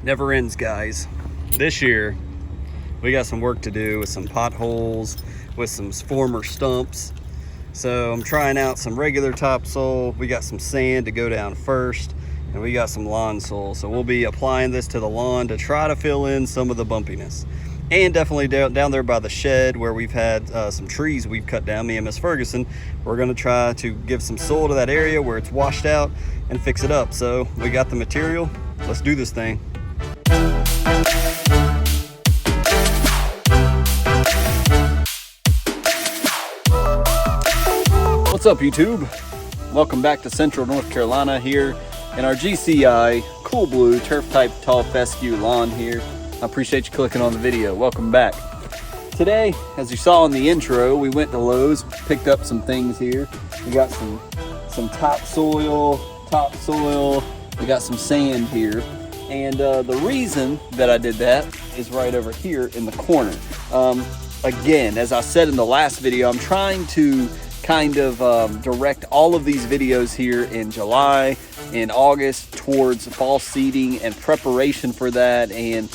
Never ends, guys. This year we got some work to do with some potholes, with some former stumps. So I'm trying out some regular topsoil. We got some sand to go down first, and we got some lawn soil. So we'll be applying this to the lawn to try to fill in some of the bumpiness. And definitely down there by the shed where we've had some trees we've cut down, me and Miss Ferguson, we're gonna try to give some soil to that area where it's washed out and fix it up. So we got the material, let's do this thing. What's up, YouTube? Welcome back to Central North Carolina here in our GCI Cool Blue Turf Type Tall Fescue lawn here. I appreciate you clicking on the video. Welcome back. Today, as you saw in the intro, we went to Lowe's, picked up some things here. We got some topsoil, we got some sand here. And the reason that I did that is right over here in the corner. Again, as I said in the last video, I'm trying to kind of direct all of these videos here in July and August towards fall seeding and preparation for that, and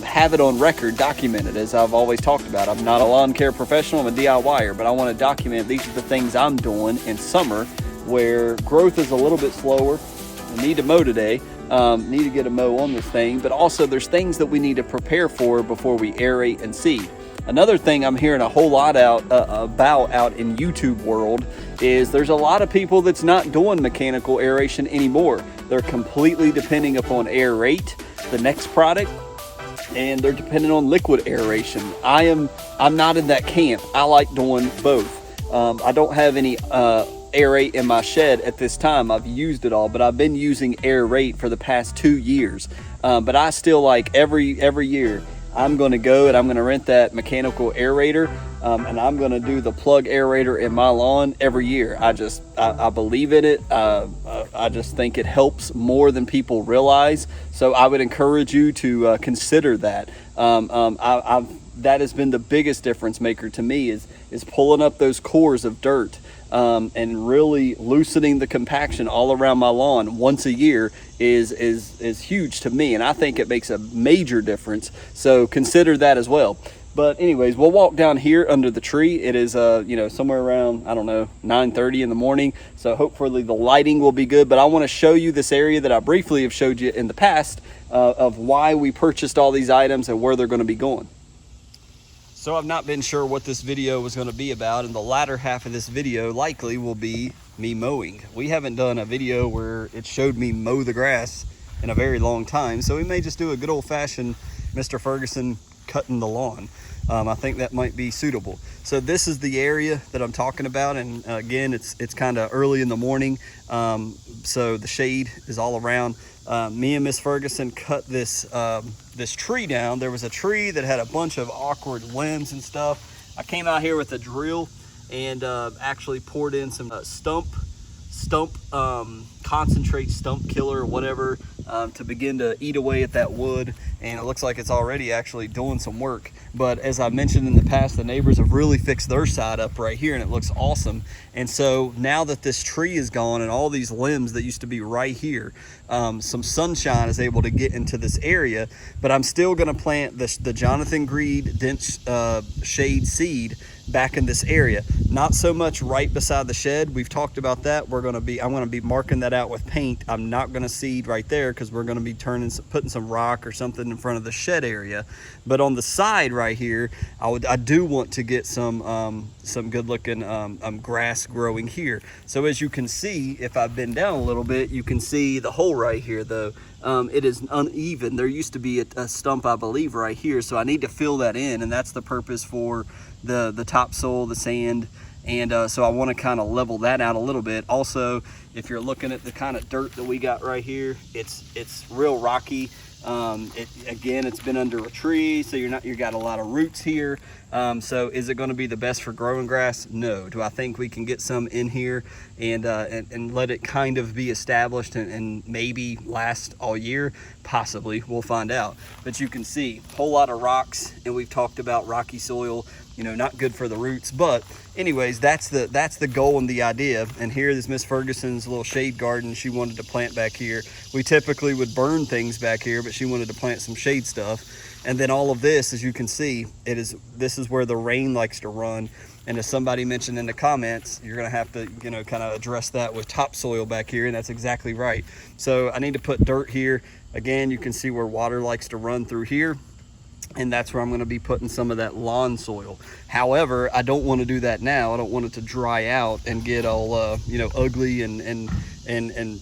have it on record, documented, as I've always talked about. I'm not a lawn care professional, I'm a DIYer, but I want to document these are the things I'm doing in summer where growth is a little bit slower. I need to mow today, need to get a mow on this thing, but also there's things that we need to prepare for before we aerate and seed. Another thing I'm hearing a whole lot about out in YouTube world is there's a lot of people that's not doing mechanical aeration anymore. They're completely depending upon Aerate, the next product, and they're dependent on liquid aeration. I'm not in that camp. I like doing both. I don't have any Aerate in my shed at this time. I've used it all, but I've been using Aerate for the past 2 years. But I still like every year I'm going to go and I'm going to rent that mechanical aerator, and I'm going to do the plug aerator in my lawn every year. I believe in it. I just think it helps more than people realize. So I would encourage you to consider that. That has been the biggest difference maker to me is pulling up those cores of dirt. And really loosening the compaction all around my lawn once a year is huge to me, and I think it makes a major difference. So consider that as well. But anyways, we'll walk down here under the tree. It is somewhere around, I don't know, 9:30 in the morning, so hopefully the lighting will be good. But I want to show you this area that I briefly have showed you in the past of why we purchased all these items and where they're going to be going. So I've not been sure what this video was going to be about, and the latter half of this video likely will be me mowing. We haven't done a video where it showed me mow the grass in a very long time, so we may just do a good old-fashioned Mr. Ferguson cutting the lawn. I think that might be suitable. So this is the area that I'm talking about, and again, it's kind of early in the morning, so the shade is all around. Me and Miss Ferguson cut this tree down. There was a tree that had a bunch of awkward limbs and stuff. I came out here with a drill and actually poured in some concentrate stump killer or whatever to begin to eat away at that wood, and it looks like it's already actually doing some work. But as I mentioned in the past, the neighbors have really fixed their side up right here, and it looks awesome. And so now that this tree is gone and all these limbs that used to be right here, some sunshine is able to get into this area. But I'm still going to plant the Jonathan Greed dense shade seed back in this area, not so much right beside the shed. We've talked about that. I'm going to be marking that out with paint. I'm not going to seed right there because we're going to be putting some rock or something in front of the shed area. But on the side right here, I do want to get some good looking grass growing here. So as you can see, if I bend down a little bit, you can see the hole right here though. It is uneven. There used to be a stump, I believe, right here, so I need to fill that in, and that's the purpose for the topsoil, the sand, and so I want to kind of level that out a little bit. Also, if you're looking at the kind of dirt that we got right here, it's real rocky. Again, it's been under a tree, so you got a lot of roots here. So is it going to be the best for growing grass? No. Do I think we can get some in here and let it kind of be established and maybe last all year? Possibly. We'll find out. But you can see a whole lot of rocks, and we've talked about rocky soil, you know, not good for the roots. But anyways, that's the goal and the idea. And here is Miss Ferguson's little shade garden she wanted to plant back here. We typically would burn things back here, but she wanted to plant some shade stuff. And then all of this, as you can see, this is where the rain likes to run. And as somebody mentioned in the comments, you're gonna have to, you know, kind of address that with topsoil back here, and that's exactly right. So I need to put dirt here. Again, you can see where water likes to run through here, and that's where I'm going to be putting some of that lawn soil. However, I don't want to do that now. I don't want it to dry out and get all you know, ugly and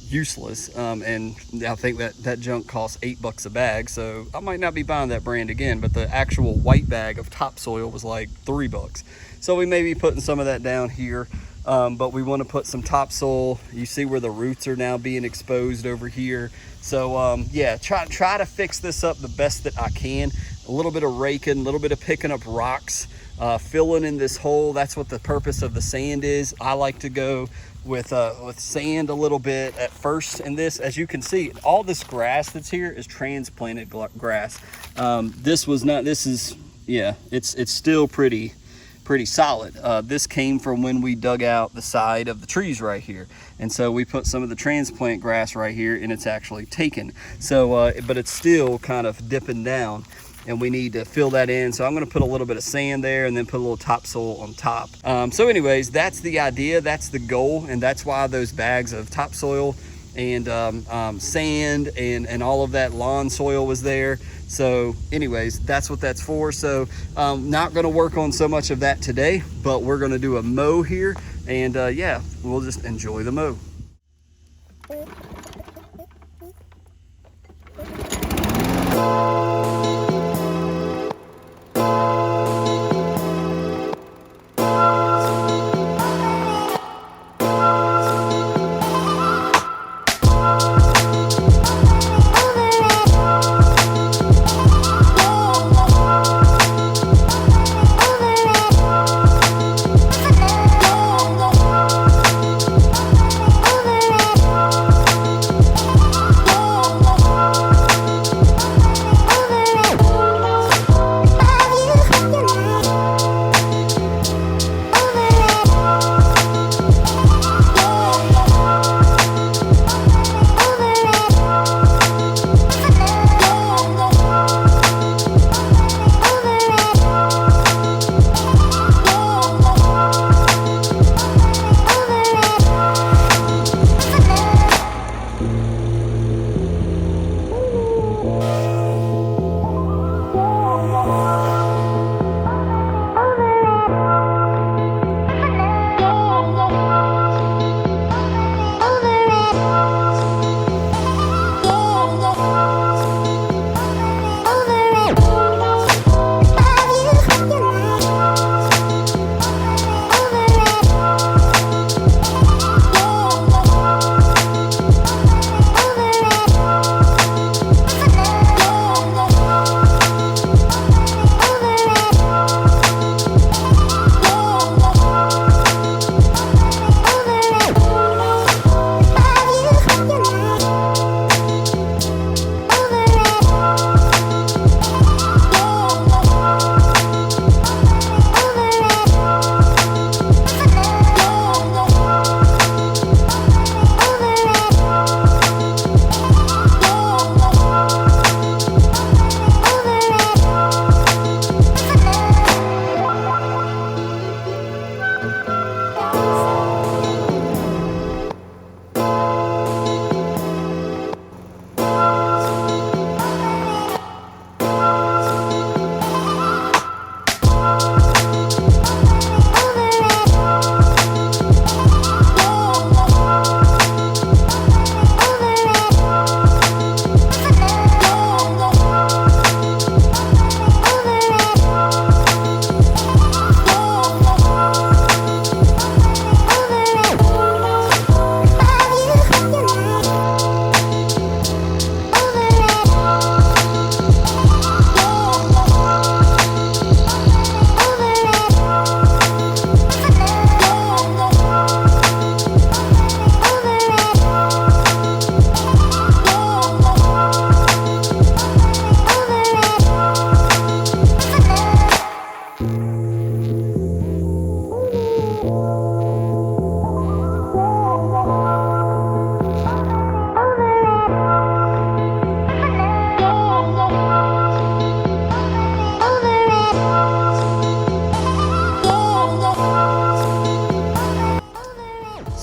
useless. And I think that junk costs $8 a bag, so I might not be buying that brand again. But the actual white bag of topsoil was like $3, so we may be putting some of that down here. But we want to put some topsoil. You see where the roots are now being exposed over here. So yeah, try to fix this up the best that I can. A little bit of raking, a little bit of picking up rocks, filling in this hole. That's what the purpose of the sand is. I like to go with sand a little bit at first. And this, as you can see, all this grass that's here is transplanted grass. It's still pretty solid. This came from when we dug out the side of the trees right here, and so we put some of the transplant grass right here, and it's actually taken. So but it's still kind of dipping down, and we need to fill that in. So I'm going to put a little bit of sand there and then put a little topsoil on top. So anyways, that's the idea, that's the goal, and that's why those bags of topsoil and sand and all of that lawn soil was there. So anyways, that's what that's for. So not going to work on so much of that today, but we're going to do a mow here, and yeah, we'll just enjoy the mow.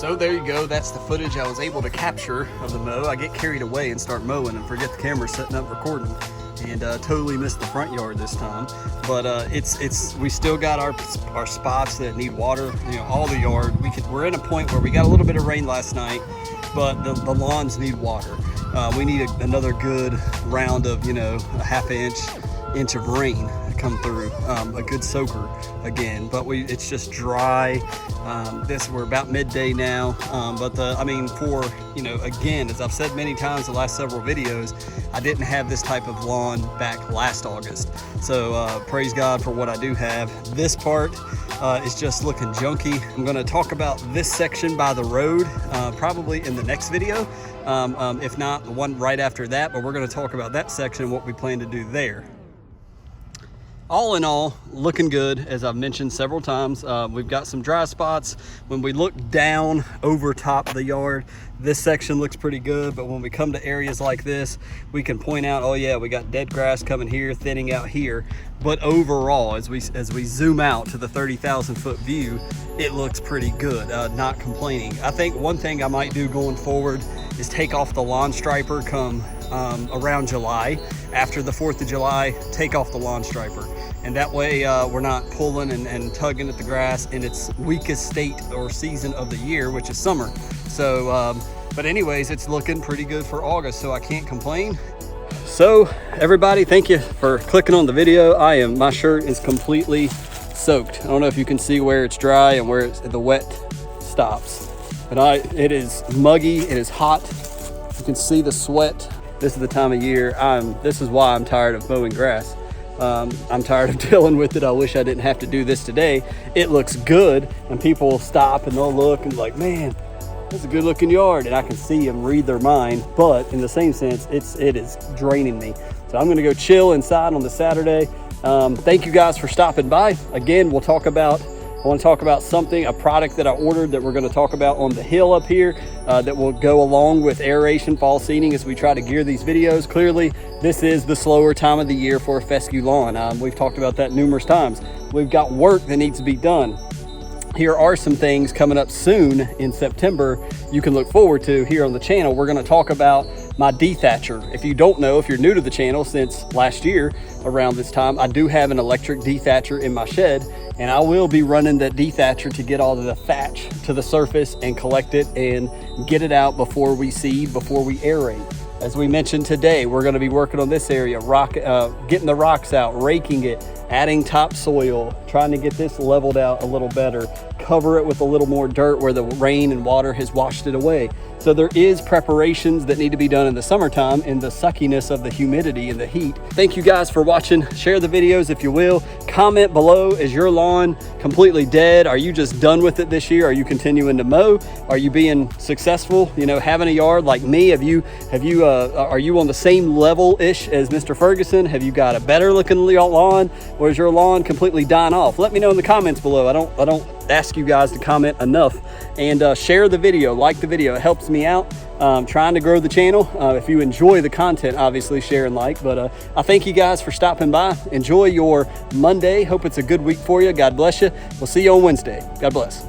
So there you go, that's the footage I was able to capture of the mow. I get carried away and start mowing and forget the camera setting up recording, and totally missed the front yard this time. But we still got our spots that need water, you know, all the yard. We're in a point where we got a little bit of rain last night, but the lawns need water. We need another good round of, you know, a half inch of rain to come through, a good soaker again. But it's just dry. We're about midday now, but I mean, for, you know, again, as I've said many times the last several videos, I didn't have this type of lawn back last August. So praise God for what I do have. This part is just looking junky. I'm going to talk about this section by the road probably in the next video, if not the one right after that, but we're going to talk about that section and what we plan to do there. All in all, looking good, as I've mentioned several times. We've got some dry spots. When we look down over top of the yard, this section looks pretty good, but when we come to areas like this, we can point out, oh yeah, we got dead grass coming here, thinning out here. But overall, as we zoom out to the 30,000 foot view, it looks pretty good, not complaining. I think one thing I might do going forward is take off the lawn striper come around July. After the 4th of July, take off the lawn striper. And that way we're not pulling and tugging at the grass in its weakest state or season of the year, which is summer. So, but anyways, it's looking pretty good for August, so I can't complain. So everybody, thank you for clicking on the video. My shirt is completely soaked. I don't know if you can see where it's dry and where the wet stops, but it is muggy, it is hot. You can see the sweat. This is the time of year. This is why I'm tired of mowing grass. I'm tired of dealing with it. I wish I didn't have to do this today. It looks good, and people will stop and they'll look and be like, man, that's a good looking yard. And I can see them read their mind, but in the same sense, it is draining me. So I'm gonna go chill inside on the Saturday. Thank you guys for stopping by. Again, I want to talk about a product that I ordered that we're going to talk about on the hill up here that will go along with aeration fall seeding as we try to gear these videos. Clearly, this is the slower time of the year for a fescue lawn. We've talked about that numerous times. We've got work that needs to be done. Here are some things coming up soon in September you can look forward to here on the channel. We're going to talk about my dethatcher. If you don't know, if you're new to the channel, since last year around this time, I do have an electric dethatcher in my shed, and I will be running that dethatcher to get all of the thatch to the surface and collect it and get it out before we seed, before we aerate. As we mentioned today, we're going to be working on this area, getting the rocks out, raking it, adding topsoil, trying to get this leveled out a little better, cover it with a little more dirt where the rain and water has washed it away. So there is preparations that need to be done in the summertime in the suckiness of the humidity and the heat. Thank you guys for watching. Share the videos if you will. Comment below, is your lawn completely dead? Are you just done with it this year? Are you continuing to mow? Are you being successful, you know, having a yard like me? Are you on the same level-ish as Mr. Ferguson? Have you got a better looking lawn? Or is your lawn completely dying off? Let me know in the comments below. I don't ask you guys to comment enough, and share the video, like the video. It helps me out trying to grow the channel. If you enjoy the content, obviously share and like. But I thank you guys for stopping by. Enjoy your Monday. Hope it's a good week for you. God bless you. We'll see you on Wednesday. God bless.